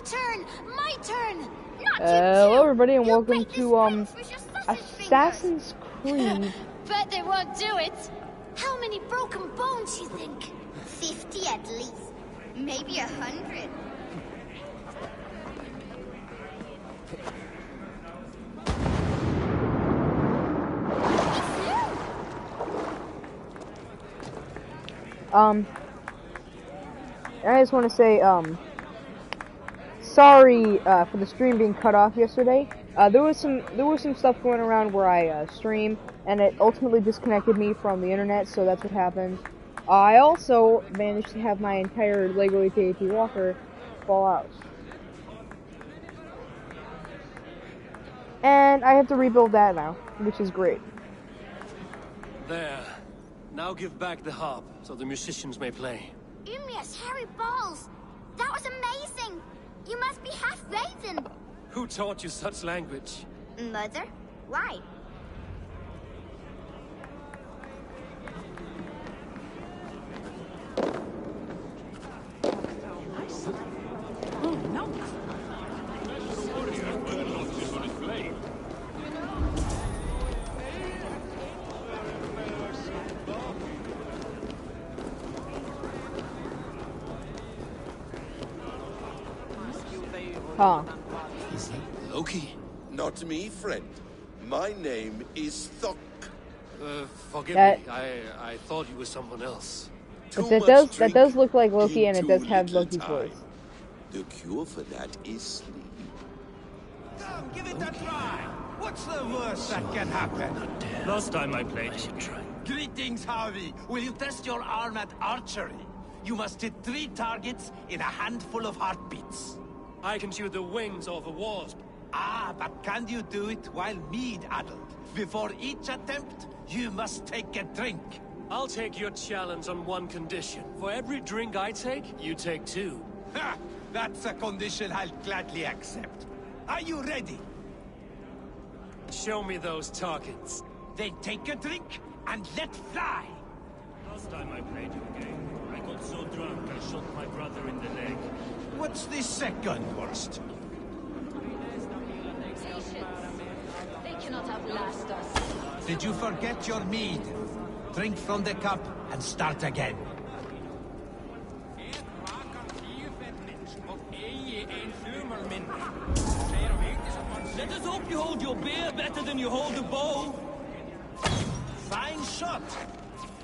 turn! My turn! Not Hello everybody and welcome to Assassin's Creed. But they won't do it. How many broken bones you think? 50 at least. Maybe 100. I just want to say, sorry for the stream being cut off yesterday. There was some stuff going around where I stream, and it ultimately disconnected me from the internet, so that's what happened. I also managed to have my entire Lego AT-AT walker fall out. And I have to rebuild that now, which is great. There. Now give back the harp, so the musicians may play. Umia's hairy balls! That was amazing! You must be half raven! Who taught you such language? Mother? Why? Huh. Is it Loki? Not me, friend. My name is Thok. Forgive me. I thought you were someone else. But that does look like Loki, and it does have Loki's voice. The cure for that is sleep. Come, give it a try. What's the worst that can happen? Last time I played, Greetings, Harvey. Will you test your arm at archery? You must hit 3 targets in a handful of heartbeats. I can shoot the wings off a wasp. Ah, but can you do it while mead-addled? Before each attempt, you must take a drink. I'll take your challenge on one condition. For every drink I take, you take 2. Ha! That's a condition I'll gladly accept. Are you ready? Show me those targets. Then take a drink and let fly. Last time I played your game, I got so drunk I shot my brother in the leg. What's the second worst? They cannot outlast us. Did you forget your mead? Drink from the cup and start again. Let us hope you hold your beer better than you hold a bow. Fine shot.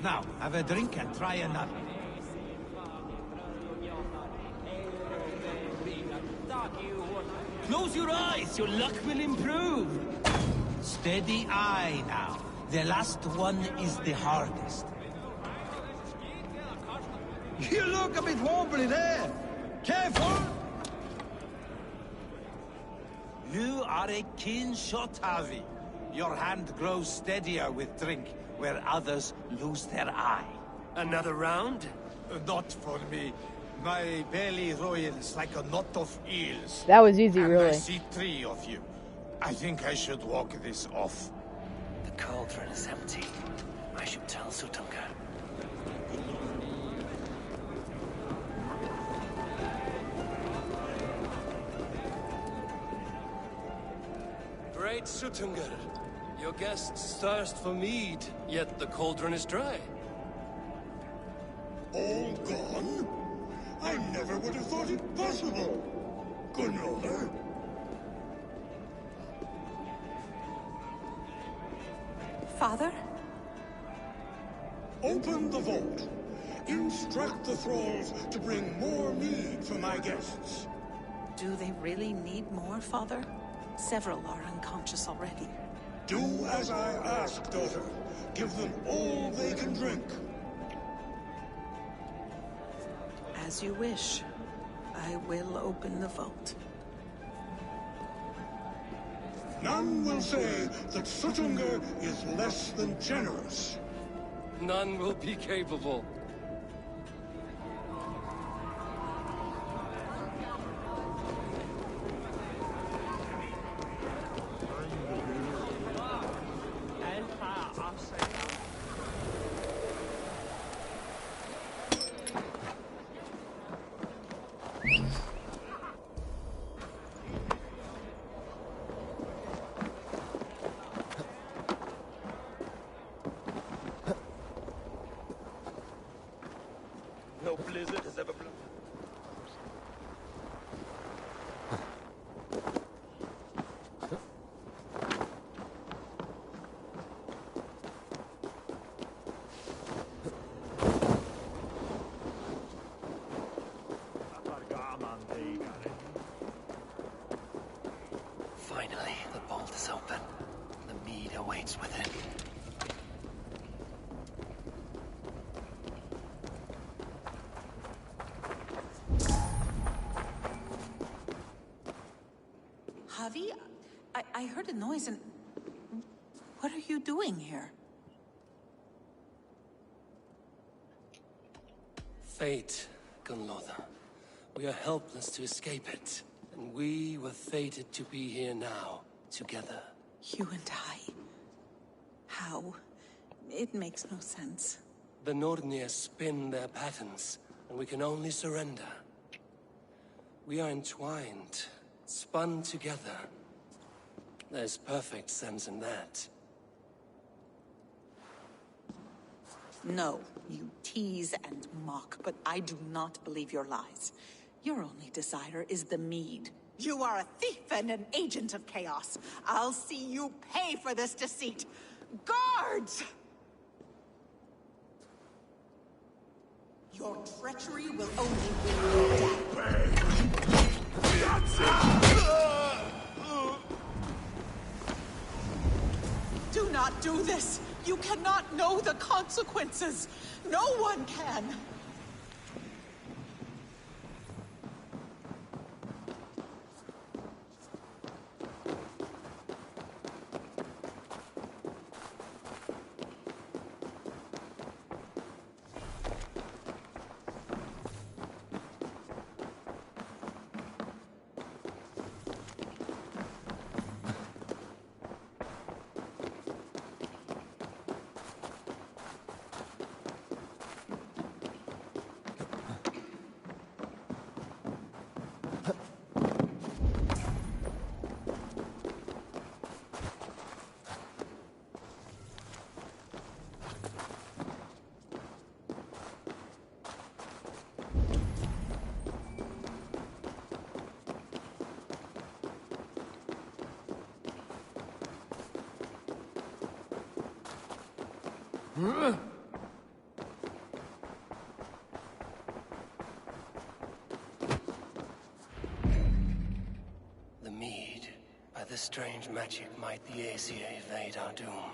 Now, have a drink and try another. Close your eyes, your luck will improve. Steady eye now. The last one is the hardest. You look a bit wobbly there. Careful! You are a keen shot, Harvey. Your hand grows steadier with drink, where others lose their eye. Another round? Not for me. My belly roils like a knot of eels. That was easy, and really. I see 3 of you. I think I should walk this off. The cauldron is empty. I should tell Sutunga. Great Sutunga. Your guests thirst for mead, yet the cauldron is dry. All gone? I never would have thought it possible. Gunnover? Father? Open the vault. Instruct the thralls to bring more mead for my guests. Do they really need more, Father? Several are unconscious already. Do as I ask, daughter. Give them all they can drink. As you wish. I will open the vault. None will say that Sutunga is less than generous. None will be capable. is open. The mead awaits within. Javi, I heard a noise and... What are you doing here? Fate, Gunlotha. We are helpless to escape it. And we were fated to be here now, together. You and I? How? It makes no sense. The Nordnir spin their patterns, and we can only surrender. We are entwined, spun together. There's perfect sense in that. No, you tease and mock, but I do not believe your lies. Your only desire is the mead. You are a thief and an agent of chaos. I'll see you pay for this deceit. Guards! Your treachery will only bring you death. Do not do this! You cannot know the consequences! No one can! The mead. By this strange magic might the Aesir evade our doom.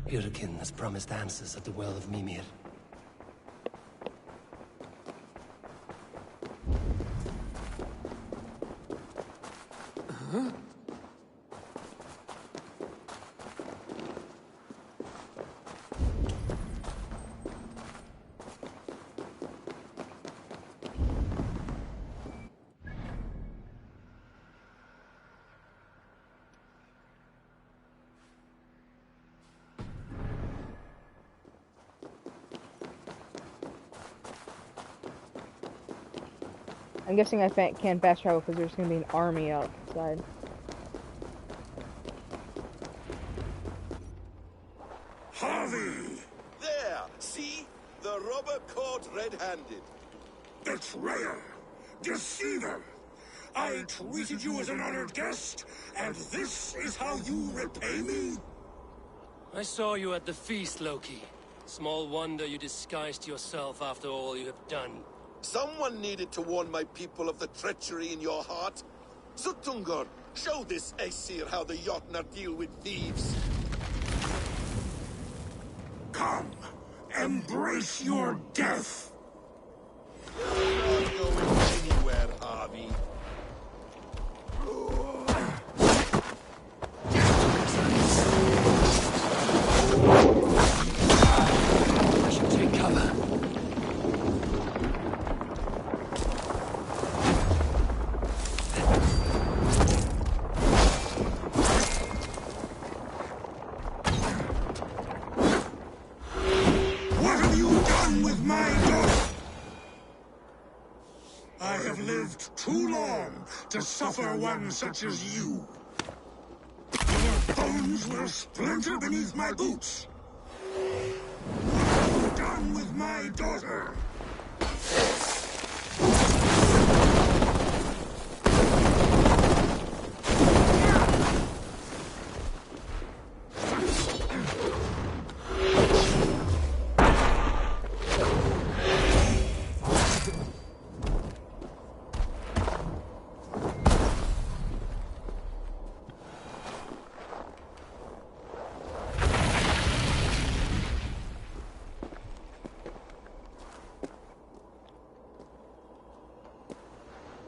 Yurikin has promised answers at the Well of Mimir. I'm guessing I can't fast travel because there's going to be an army outside. Harvey! There! See? The robber caught red-handed. Betrayer! Deceiver! I treated you as an honored guest, and this is how you repay me? I saw you at the feast, Loki. Small wonder you disguised yourself after all you have done. Someone needed to warn my people of the treachery in your heart. Suttungr, show this Aesir how the Jotnar deal with thieves. Come, embrace your death! You're not going anywhere, Harvey. I should take cover. Too long to suffer one such as you. Your bones will splinter beneath my boots. What have you done with my daughter?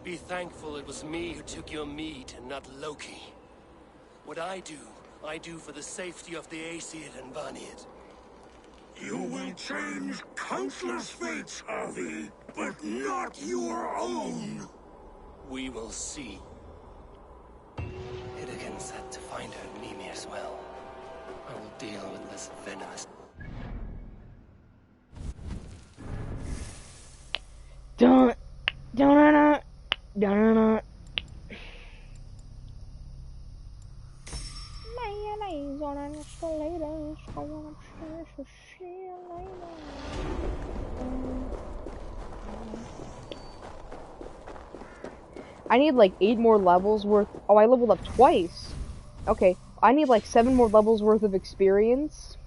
Be thankful it was me who took your mead and not Loki. What I do for the safety of the Aesir and Vanir. You will change countless fates, Harvey, but not your own. We will see. Hidekin's had to find her Mimi as well. I will deal with this venomous. Dun, dun, dun, dun, dun. Mayonnaise on an escalator, going upstairs to see you later. I need like 8 more levels worth. Oh, I leveled up twice. Okay, I need like 7 more levels worth of experience.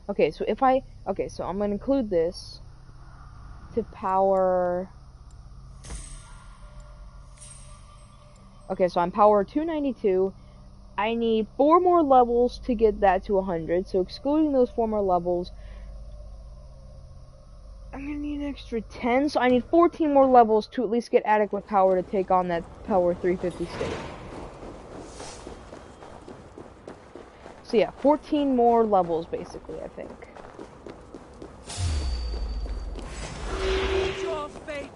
Okay, so if I... Okay, so I'm gonna include this to power... Okay, so I'm power 292. I need 4 more levels to get that to 100. So excluding those 4 more levels, I'm gonna need an extra 10. So I need 14 more levels to at least get adequate power to take on that power 350 stage. So yeah, 14 more levels basically, I think. Your fate!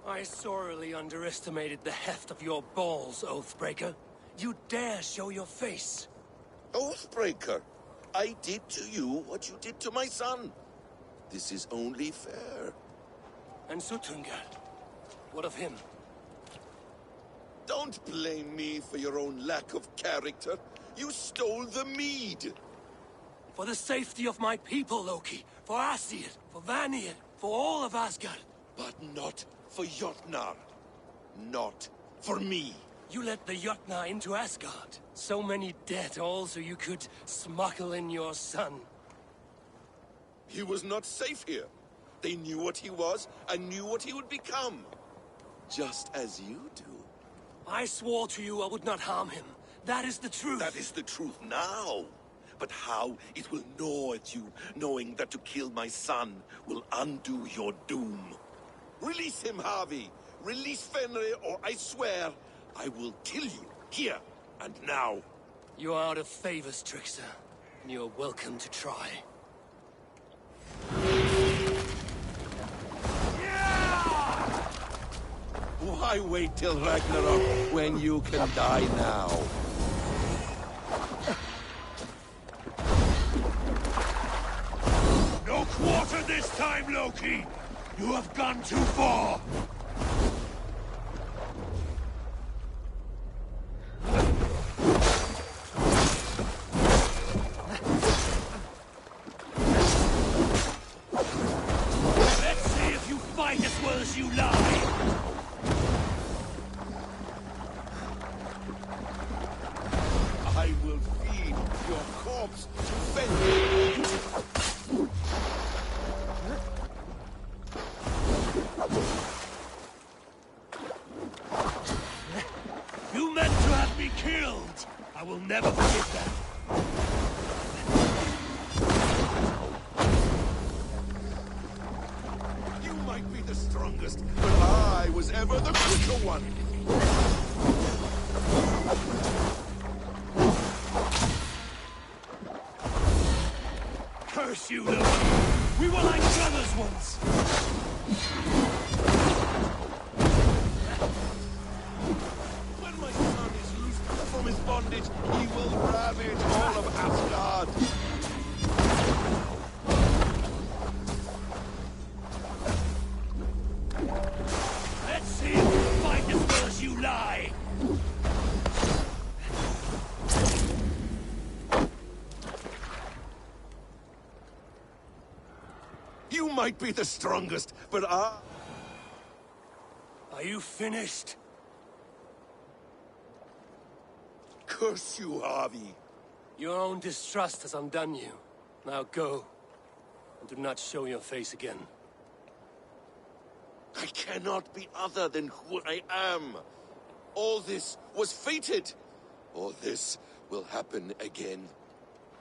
I sorely underestimated the heft of your balls, Oathbreaker. You dare show your face. Oathbreaker, I did to you what you did to my son. This is only fair. And Sutungar, what of him? Don't blame me for your own lack of character. You stole the mead. For the safety of my people, Loki. For Aesir, for Vanir, for all of Asgard. But not for Jotnar. Not for me. You let the Jotnar into Asgard. So many dead, all so you could smuggle in your son. He was not safe here. They knew what he was and knew what he would become. Just as you do. I swore to you I would not harm him. That is the truth. That is the truth now. but how it will gnaw at you, knowing that to kill my son will undo your doom. Release him, Harvey! Release Fenrir, or I swear I will kill you, here and now. You are out of favors, trickster, and you are welcome to try. Why wait till Ragnarok when you can die now? No quarter this time, Loki! You have gone too far! Let's see if you fight as well as you lie! I will feed your corpse to Fenrir! You meant to have me killed! I will never forget that. You might be the strongest, but I was ever the quicker one! Curse you, Loki! We were like brothers once! When my son is loosed from his bondage, he will ravage all of Asgard! Let's see if you fight as well as you lie! You might be the strongest, but I... Are you finished? Curse you, Harvey. Your own distrust has undone you. Now go, and do not show your face again. I cannot be other than who I am. All this was fated. All this will happen again.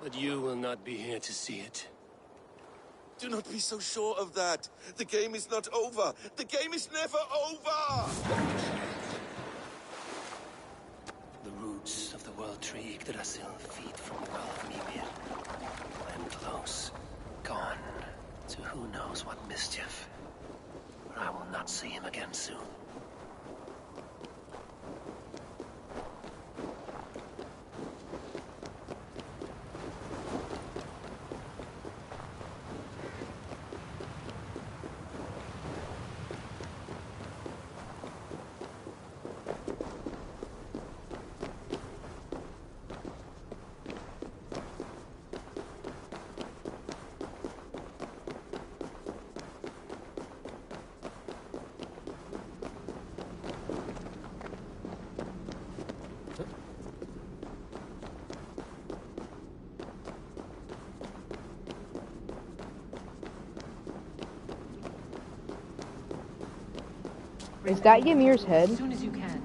But you will not be here to see it. Do not be so sure of that. The game is not over. The game is never over! The roots of the World Tree Yggdrasil feed from the well of Mimir. I am close, gone to who knows what mischief. But I will not see him again soon. Is that Ymir's head? As soon as you can.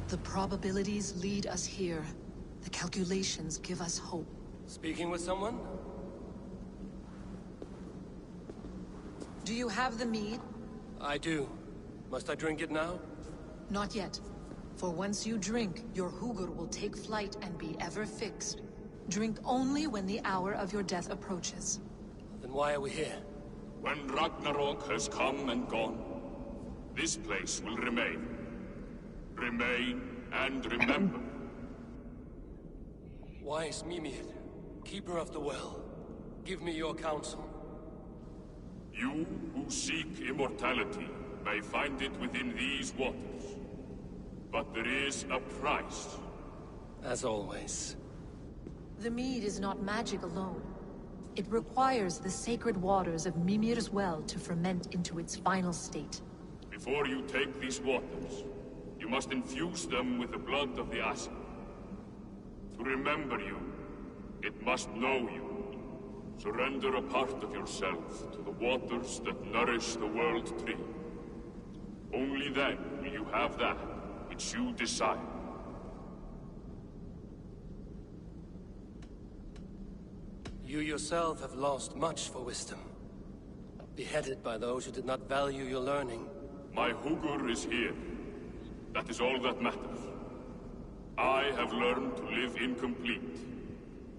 The probabilities lead us here. The calculations give us hope. Speaking with someone? Do you have the mead? I do. Must I drink it now? Not yet. For once you drink, your Hugur will take flight and be ever fixed. Drink only when the hour of your death approaches. Then why are we here? When Ragnarok has come and gone, this place will remain. Remain and remember. Wise Mimir, keeper of the well, give me your counsel. You who seek immortality may find it within these waters. But there is a price. As always. The mead is not magic alone. It requires the sacred waters of Mimir's well to ferment into its final state. Before you take these waters, you must infuse them with the blood of the Asir. To remember you, it must know you. Surrender a part of yourself to the waters that nourish the World Tree. Only then will you have that which you desire. You yourself have lost much for wisdom. Beheaded by those who did not value your learning. My Hugur is here. That is all that matters. I have learned to live incomplete.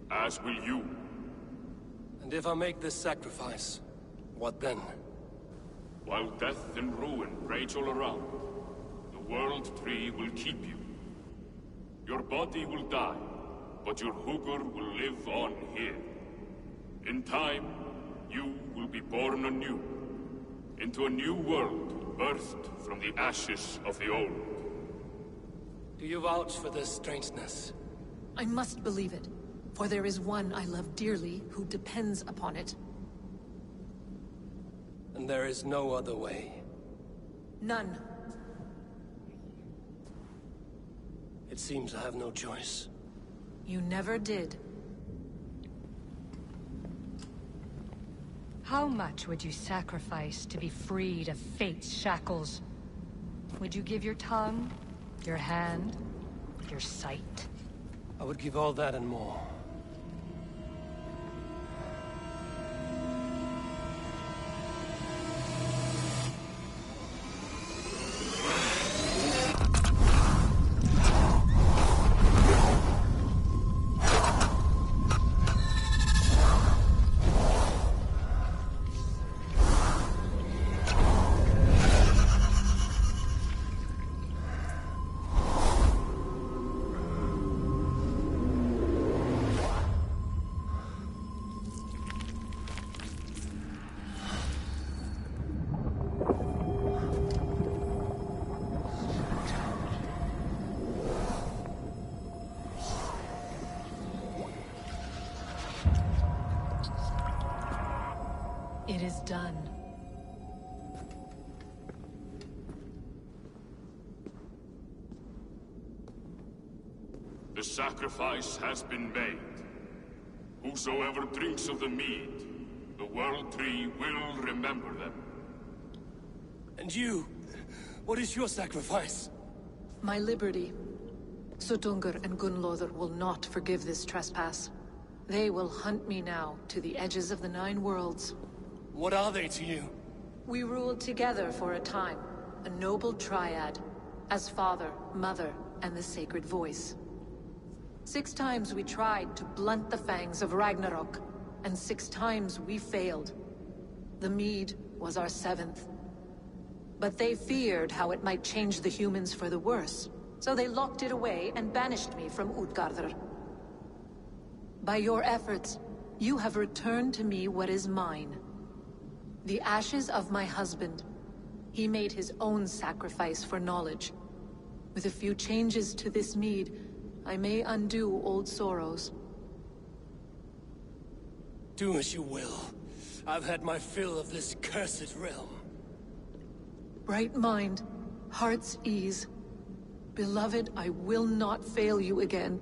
As will you. And if I make this sacrifice, what then? While death and ruin rage all around, the World Tree will keep you. Your body will die, but your Hugur will live on here. In time, you will be born anew, into a new world birthed from the ashes of the old. Do you vouch for this strangeness? I must believe it, for there is one I love dearly who depends upon it. And there is no other way. None. It seems I have no choice. You never did. How much would you sacrifice to be freed of fate's shackles? Would you give your tongue, your hand, your sight? I would give all that and more. It is done. The sacrifice has been made. Whosoever drinks of the mead, the World Tree will remember them. And you? What is your sacrifice? My liberty. Sutungur and Gunlothar will not forgive this trespass. They will hunt me now to the edges of the 9 worlds. What are they to you? We ruled together for a time, a noble triad, as father, mother, and the sacred voice. 6 times we tried to blunt the fangs of Ragnarok, and 6 times we failed. The mead was our 7th. But they feared how it might change the humans for the worse, so they locked it away and banished me from Utgardr. By your efforts, you have returned to me what is mine. The ashes of my husband. He made his own sacrifice for knowledge. With a few changes to this mead, I may undo old sorrows. Do as you will. I've had my fill of this cursed realm. Bright mind, heart's ease. Beloved, I will not fail you again.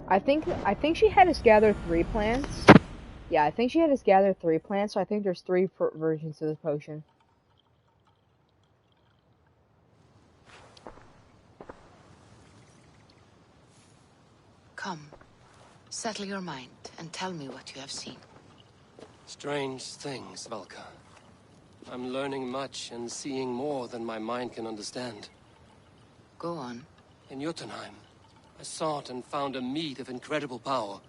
I think she had us gather 3 plants. Yeah, I think she had us gather 3 plants, so I think there's 3 versions of this potion. Come, settle your mind and tell me what you have seen. Strange things, Valka. I'm learning much and seeing more than my mind can understand. Go on. In Jhotunhiem, I sought and found a mead of incredible power.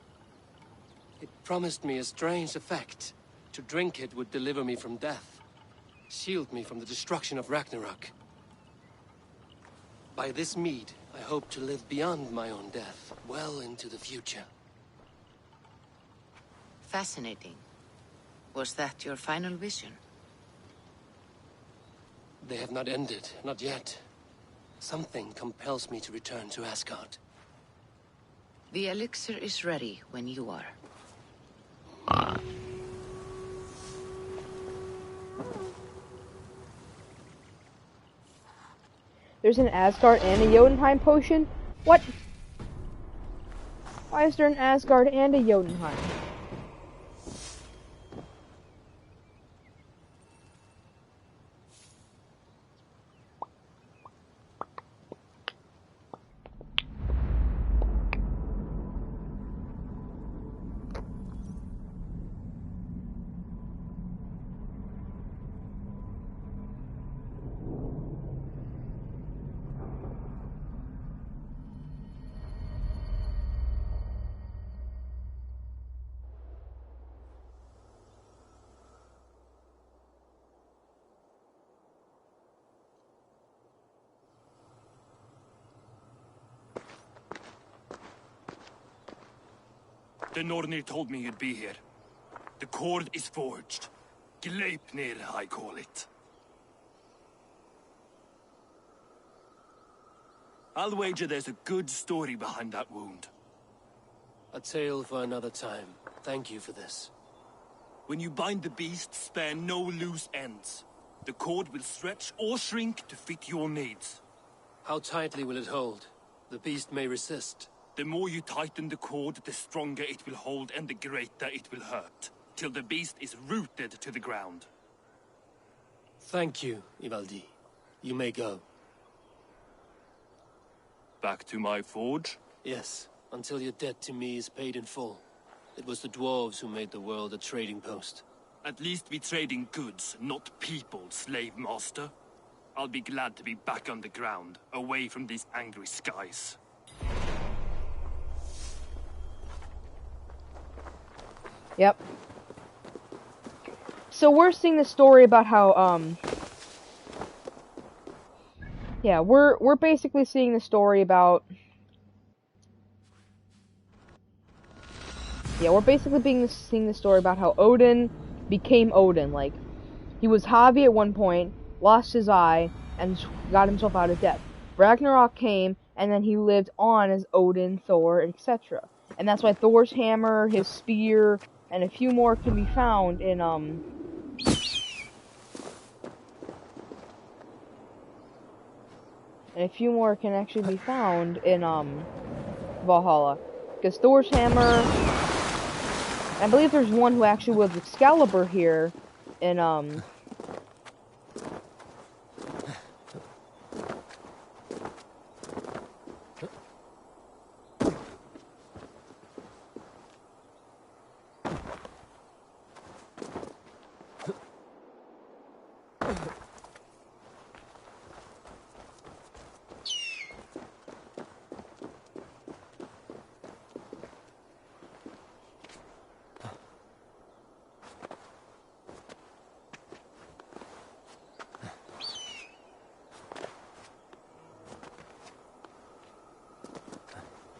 It promised me a strange effect. To drink it would deliver me from death, shield me from the destruction of Ragnarok. By this mead, I hope to live beyond my own death, well into the future. Fascinating. Was that your final vision? They have not ended, not yet. Something compels me to return to Asgard. The elixir is ready when you are. There's an Asgard and a Jotunheim potion? What? Why is there an Asgard and a Jotunheim? The Nornir told me you'd be here. The cord is forged. Gleipnir, I call it. I'll wager there's a good story behind that wound. A tale for another time. Thank you for this. When you bind the beast, spare no loose ends. The cord will stretch or shrink to fit your needs. How tightly will it hold? The beast may resist. The more you tighten the cord, the stronger it will hold and the greater it will hurt, till the beast is rooted to the ground. Thank you, Ivaldi. You may go. Back to my forge? Yes, until your debt to me is paid in full. It was the dwarves who made the world a trading post. At least we trade in goods, not people, slave master. I'll be glad to be back on the ground, away from these angry skies. Yep. So we're seeing the story about how, yeah, we're basically seeing the story about, seeing the story about how Odin became Odin. Like, he was Havi at one point, lost his eye, and got himself out of death. Ragnarok came, and then he lived on as Odin, Thor, etc. And that's why Thor's hammer, his spear, and a few more can be found in, and a few more can actually be found in, Valhalla. Because Thor's hammer, I believe there's one who actually wields Excalibur here in,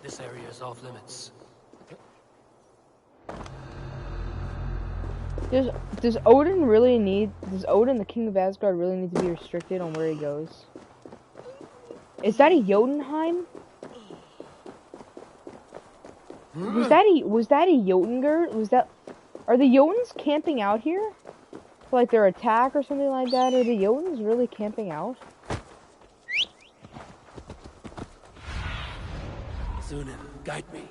This area is off limits. Does Odin, the King of Asgard, really need to be restricted on where he goes? Is that a Jotunheim? Was that a Jotungr? Are the Jotuns camping out here? For like their attack or something like that? Are the Jotuns really camping out? Zunin, guide me.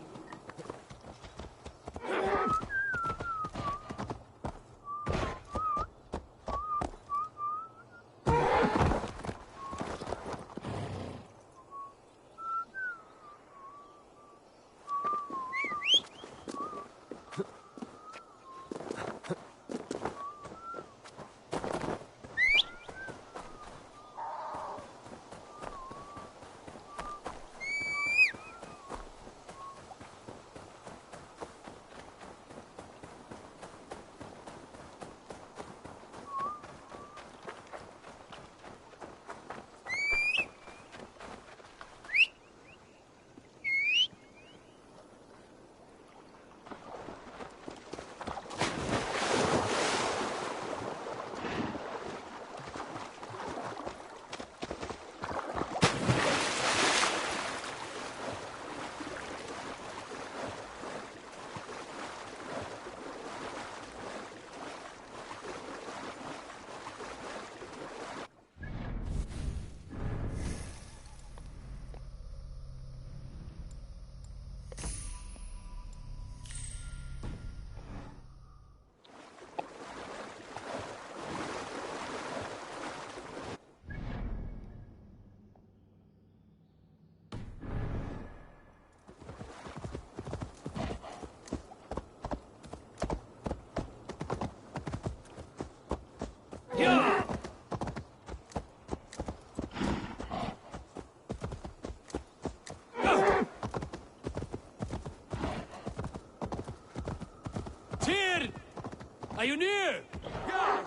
Are you near? Yeah!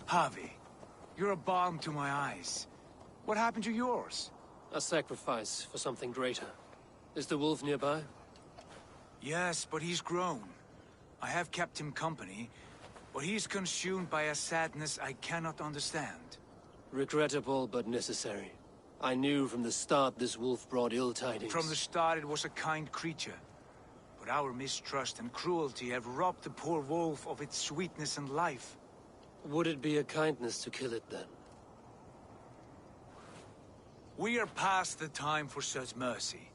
Javi, you're a balm to my eyes. What happened to yours? A sacrifice for something greater. Is the wolf nearby? Yes, but he's grown. I have kept him company, but he's consumed by a sadness I cannot understand. Regrettable, but necessary. I knew from the start this wolf brought ill tidings. From the start it was a kind creature. But our mistrust and cruelty have robbed the poor wolf of its sweetness and life. Would it be a kindness to kill it, then? We are past the time for such mercy.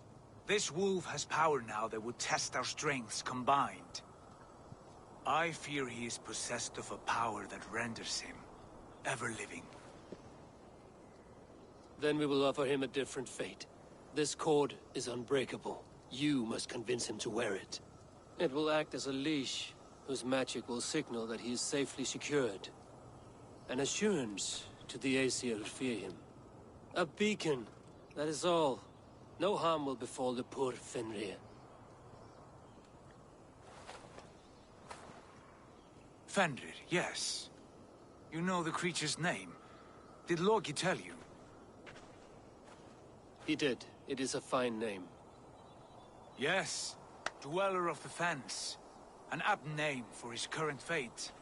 This wolf has power now that would test our strengths combined. I fear he is possessed of a power that renders him ever-living. Then we will offer him a different fate. This cord is unbreakable. You must convince him to wear it. It will act as a leash, whose magic will signal that he is safely secured. An assurance to the Aesir who fear him. A beacon, that is all. No harm will befall the poor Fenrir. Fenrir, yes. You know the creature's name. Did Loki tell you? He did. It is a fine name. Yes. Dweller of the Fens. An apt name for his current fate.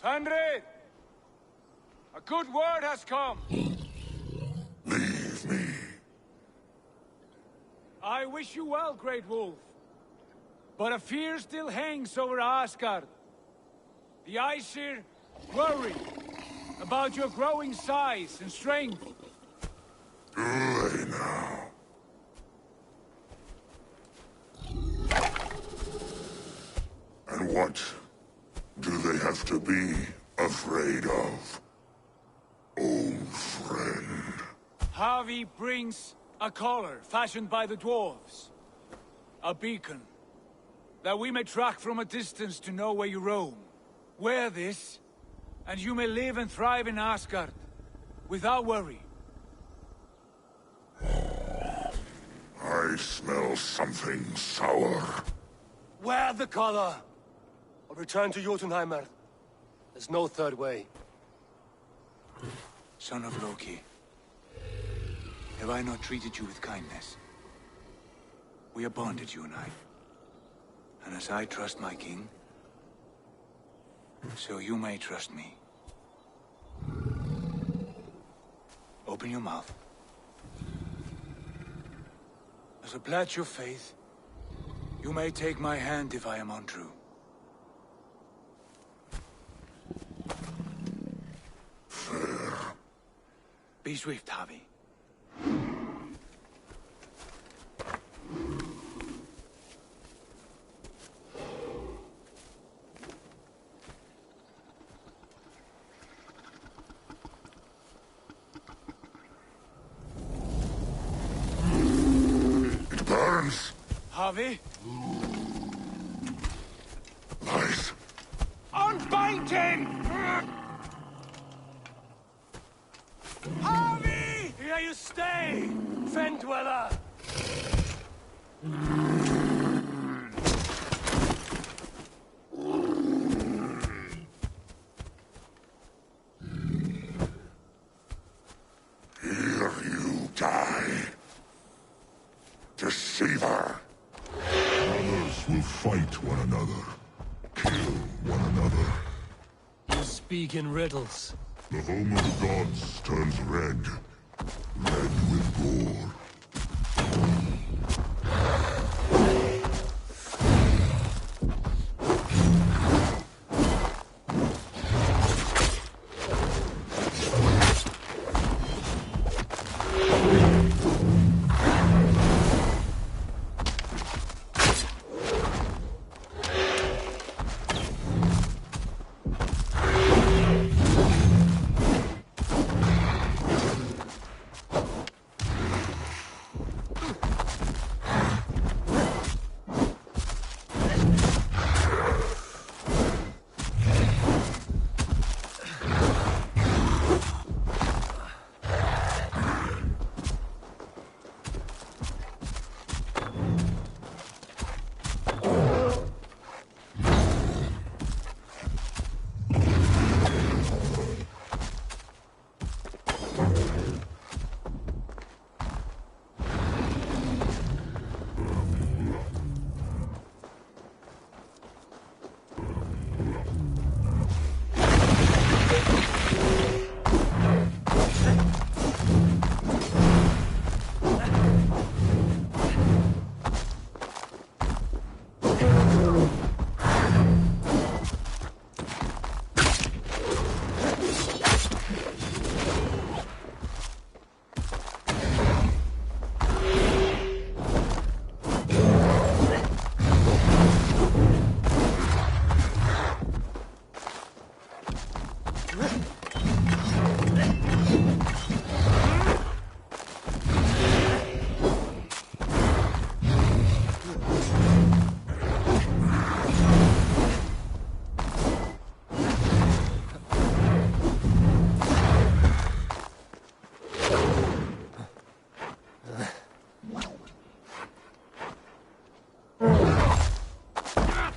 Fenrir! A good word has come! Leave me. I wish you well, Great Wolf. But a fear still hangs over Asgard. The Aesir worry about your growing size and strength. Do they now? And what do they have to be afraid of, old friend? Javi brings a collar fashioned by the dwarves. A beacon, that we may track from a distance to know where you roam. Wear this, and you may live and thrive in Asgard, without worry. I smell something sour. Wear the collar! Or return to Jhotunhiem. There's no third way. Son of Loki, have I not treated you with kindness? We are bonded, you and I. And as I trust my king, so you may trust me. Open your mouth. As a pledge of faith, you may take my hand if I am untrue. Fair. Be swift, Javi. It burns. Javi? Lies. Unbind him! Javi! Here you stay, Fen Dweller! Here you die. Deceiver. Brothers will fight one another. Kill one another. You speak in riddles. The home of the gods turns red. Red with gore.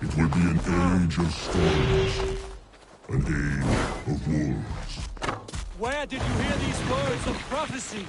It will be an age of storms. An age of wolves. Where did you hear these words of prophecy?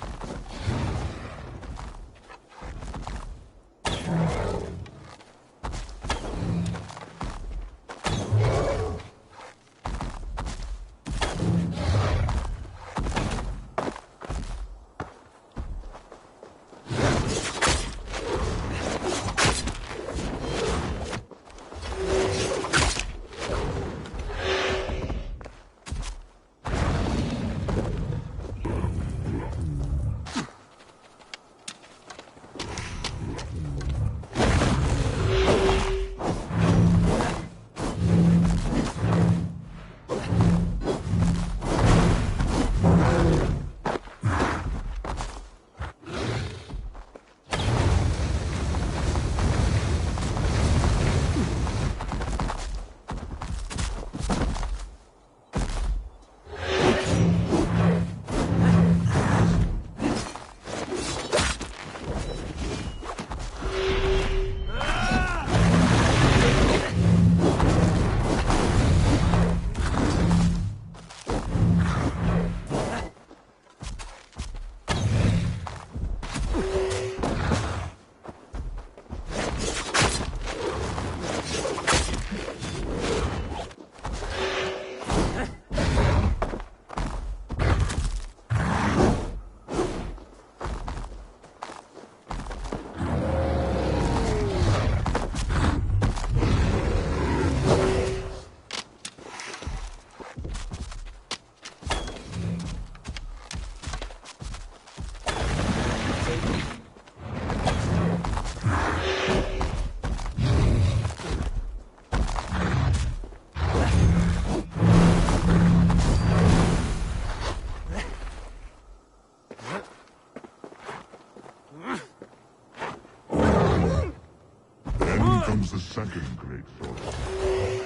Comes the second great sorrow,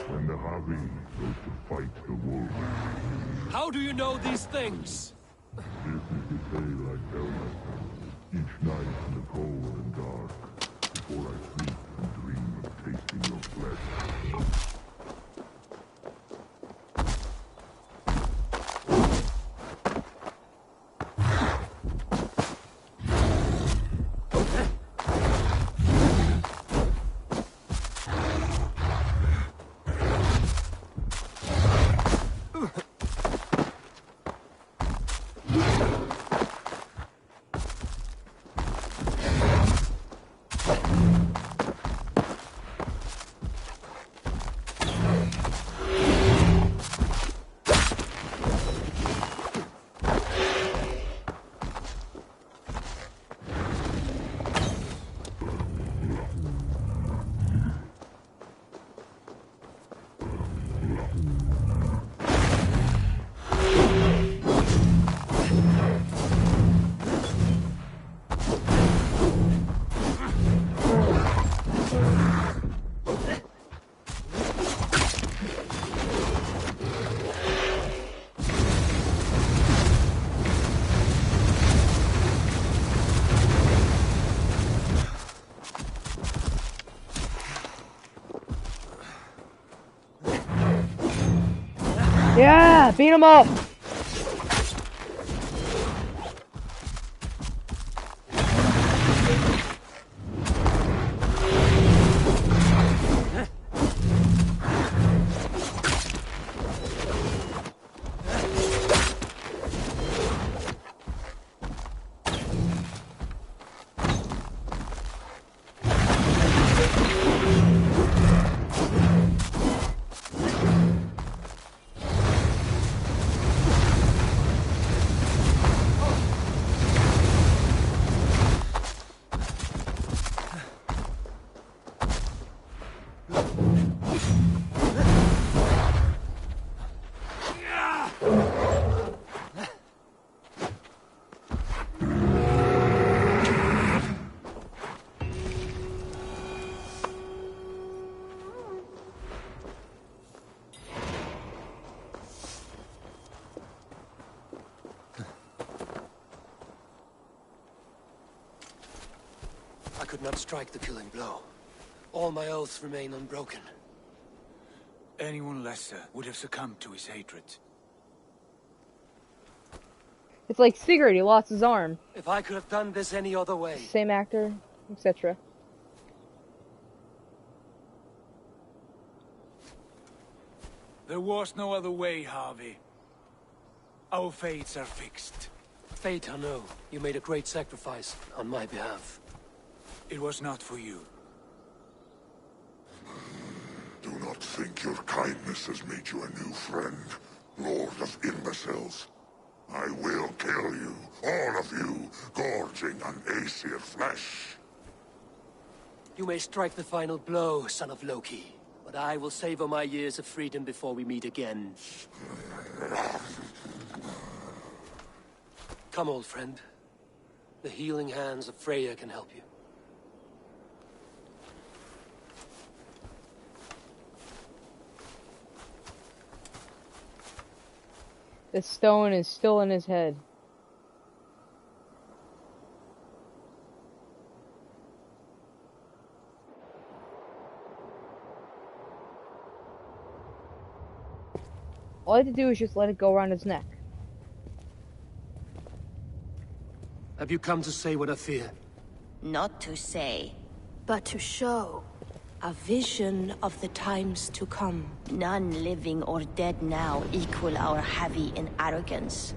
when the Harvey goes to fight the wolves. How do you know these things? This is the tale I tell myself each night in the cold and dark, before I sleep and dream of tasting your flesh. Yeah, beat him up. I could not strike the killing blow. All my oaths remain unbroken. Anyone lesser would have succumbed to his hatred. It's like Sigurd, he lost his arm. If I could have done this any other way. Same actor, etc. There was no other way, Harvey. Our fates are fixed. Fate, I know. You made a great sacrifice on my behalf. It was not for you. Do not think your kindness has made you a new friend, Lord of Imbeciles. I will kill you, all of you, gorging on Aesir flesh. You may strike the final blow, son of Loki, but I will savor my years of freedom before we meet again. Come, old friend. The healing hands of Freya can help you. The stone is still in his head. All I had to do is just let it go around his neck. Have you come to say what I fear? Not to say, but to show a vision of the times to come. None living or dead now equal our heavy in arrogance.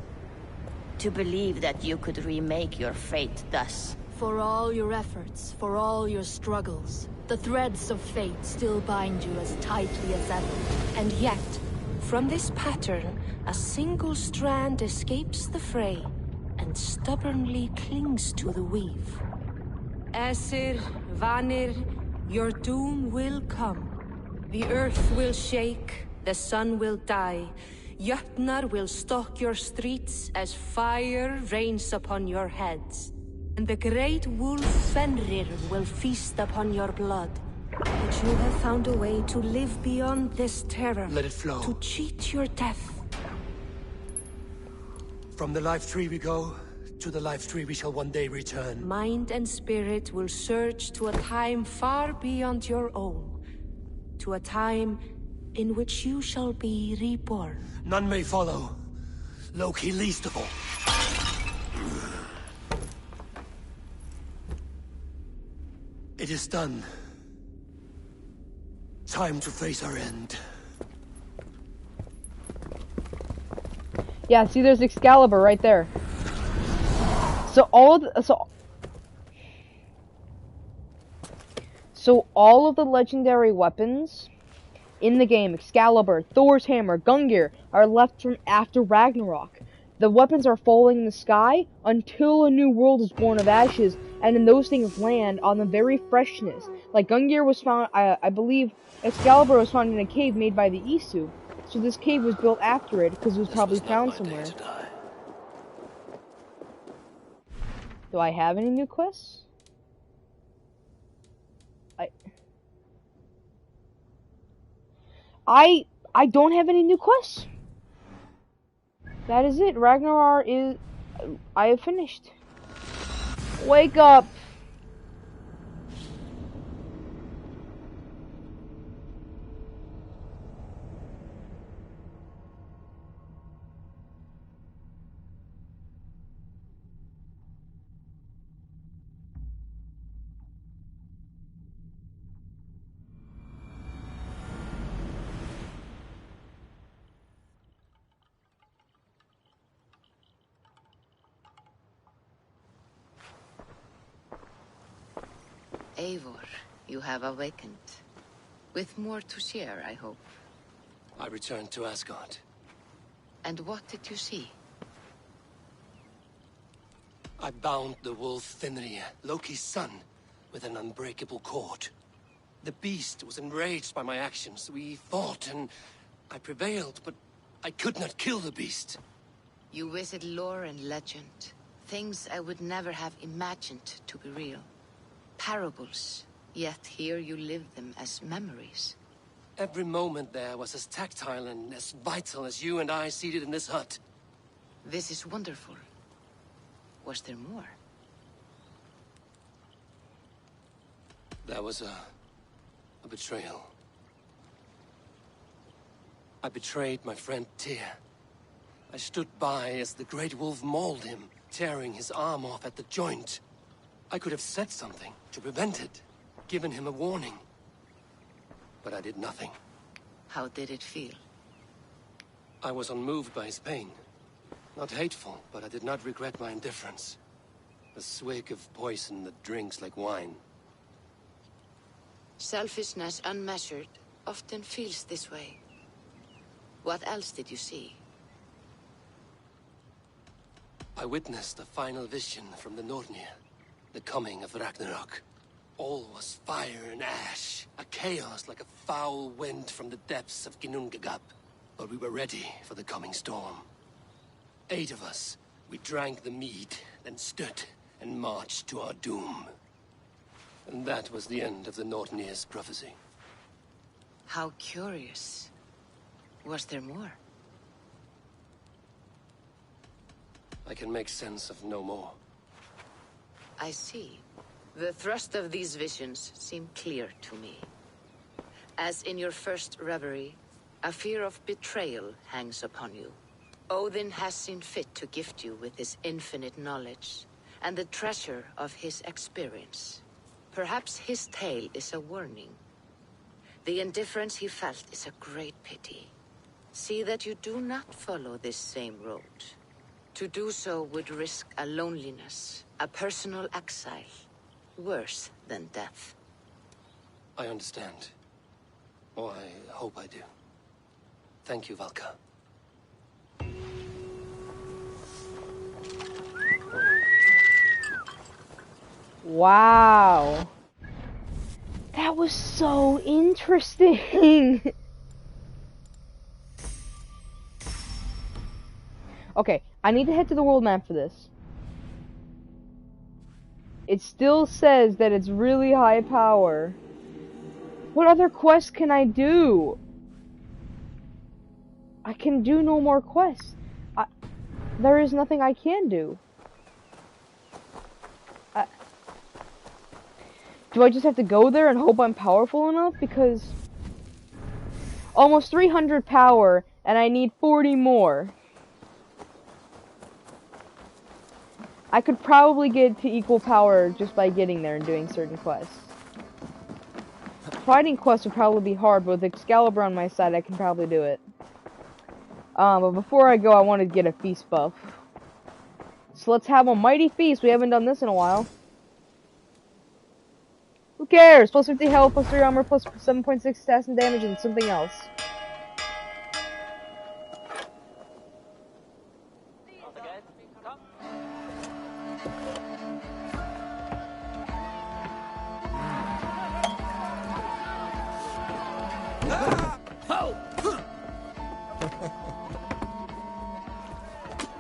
To believe that you could remake your fate thus. For all your efforts, for all your struggles, the threads of fate still bind you as tightly as ever. And yet, from this pattern, a single strand escapes the fray and stubbornly clings to the weave. Aesir, Vanir, your doom will come. The earth will shake, the sun will die. Jötnar will stalk your streets as fire rains upon your heads. And the great wolf Fenrir will feast upon your blood. But you have found a way to live beyond this terror. Let it flow. To cheat your death. From the life tree we go, to the life tree we shall one day return. Mind and spirit will surge to a time far beyond your own. To a time in which you shall be reborn. None may follow. Loki least of all. It is done. Time to face our end. Yeah, see, there's Excalibur right there. So all of the legendary weapons in the game, Excalibur, Thor's hammer, Gungnir, are left from after Ragnarok. The weapons are falling in the sky until a new world is born of ashes, and then those things land on the very freshness. Like Gungnir was found, I believe Excalibur was found in a cave made by the Isu. So this cave was built after it because it was probably found somewhere. Do I have any new quests? I don't have any new quests. That is it. Ragnarar is... I have finished. Wake up! Eivor, you have awakened. With more to share, I hope. I returned to Asgard. And what did you see? I bound the wolf Fenrir, Loki's son, with an unbreakable cord. The beast was enraged by my actions. We fought, and I prevailed, but I could not kill the beast. You visit lore and legend. Things I would never have imagined to be real. Parables, yet here you live them as memories. Every moment there was as tactile and as vital as you and I seated in this hut. This is wonderful. Was there more? There was a betrayal. I betrayed my friend Tyr. I stood by as the Great Wolf mauled him, tearing his arm off at the joint. I could have said something to prevent it, given him a warning. But I did nothing. How did it feel? I was unmoved by his pain. Not hateful, but I did not regret my indifference. A swig of poison that drinks like wine. Selfishness unmeasured often feels this way. What else did you see? I witnessed a final vision from the Nornir. The coming of Ragnarok. All was fire and ash. A chaos like a foul wind from the depths of Ginnungagap. But we were ready for the coming storm. 8 of us. We drank the mead, then stood and marched to our doom. And that was the end of the Nornir's prophecy. How curious. Was there more? I can make sense of no more. I see. The thrust of these visions seem clear to me. As in your first reverie, a fear of betrayal hangs upon you. Odin has seen fit to gift you with his infinite knowledge, and the treasure of his experience. Perhaps his tale is a warning. The indifference he felt is a great pity. See that you do not follow this same road. To do so would risk a loneliness, a personal exile, worse than death. I understand. Or I hope I do. Thank you, Valka. Wow. That was so interesting. Okay, I need to head to the world map for this. It still says that it's really high power. What other quests can I do? I can do no more quests. There is nothing I can do. Do I just have to go there and hope I'm powerful enough? Because almost 300 power, and I need 40 more. I could probably get to equal power just by getting there and doing certain quests. Fighting quests would probably be hard, but with Excalibur on my side, I can probably do it. But before I go, I want to get a feast buff. So let's have a mighty feast. We haven't done this in a while. Who cares? Plus 50 health, plus 3 armor, plus 7.6 stats and damage, and something else.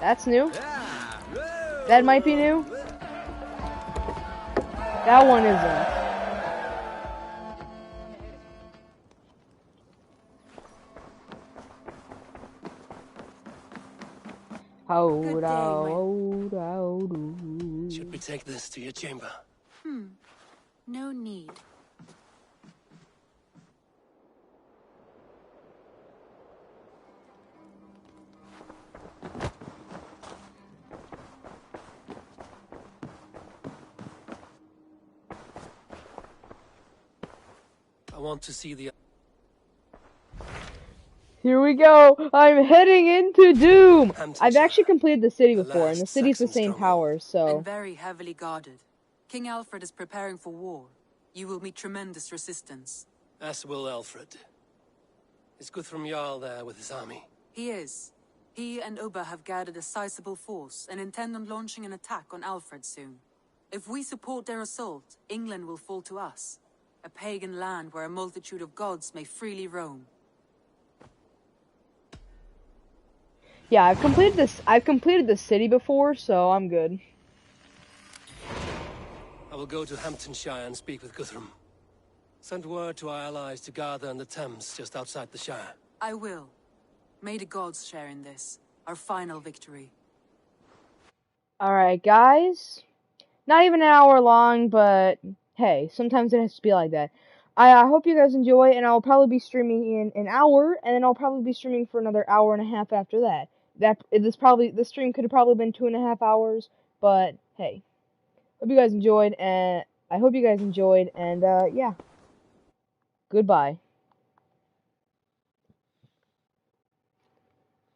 That's new. That might be new. That one isn't. Should we take this to your chamber? No need. I want to see the... Here we go! I'm heading into Doom! I've actually completed the city before, and the city's the same power, so... And very heavily guarded. King Alfred is preparing for war. You will meet tremendous resistance. As will Alfred. Is Guthrum Jarl there with his army? He is. He and Ubba have gathered a sizable force and intend on launching an attack on Alfred soon. If we support their assault, England will fall to us. A pagan land where a multitude of gods may freely roam. Yeah, I've completed the city before, so I'm good. I will go to Hamptonshire and speak with Guthrum. Send word to our allies to gather in the Thames just outside the Shire. I will. May the gods share in this, our final victory. Alright, guys. Not even an hour long, but hey, sometimes it has to be like that. I hope you guys enjoy, and I'll probably be streaming in an hour, and then I'll probably be streaming for another hour and a half after that. This stream could have probably been 2.5 hours, but hey, hope you guys enjoyed, and I hope you guys enjoyed, and yeah, goodbye.